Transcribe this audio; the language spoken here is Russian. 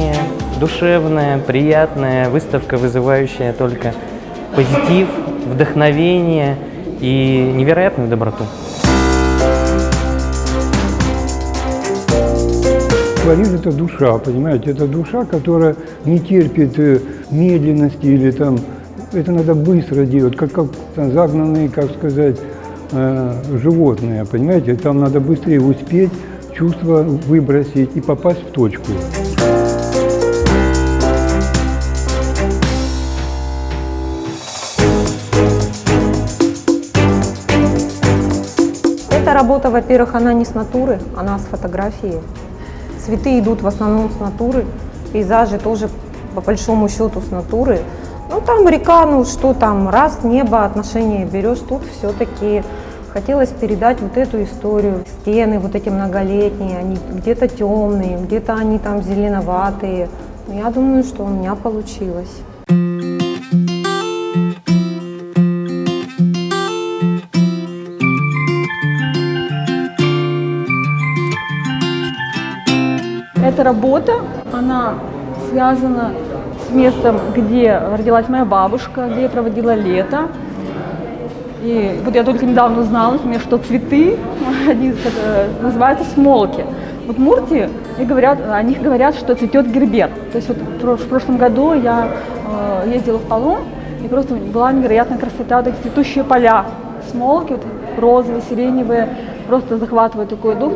искренняя, душевная, приятная, выставка, вызывающая только позитив, вдохновение и невероятную доброту. Акварель – это душа, понимаете, это душа, которая не терпит медленности или там, это надо быстро делать, как там, загнанные, как сказать, животные, понимаете, там надо быстрее успеть, чувства выбросить и попасть в точку. Эта работа, во-первых, она не с натуры, она с фотографии. Цветы идут в основном с натуры, пейзажи тоже по большому счету с натуры. Ну там река, ну что там, раз, небо, отношения берешь, тут все-таки хотелось передать вот эту историю. Стены вот эти многолетние, они где-то темные, где-то они там зеленоватые. Но я думаю, что у меня получилось. Эта работа, она связана с местом, где родилась моя бабушка, где я проводила лето. И вот я только недавно узнала, например, что цветы, они называются смолки. Вот в Муртии о них говорят, что цветет гербер. То есть вот в прошлом году я ездила в Палом, и просто была невероятная красота, вот эти цветущие поля, смолки, вот, розовые, сиреневые, просто захватывают такой дух.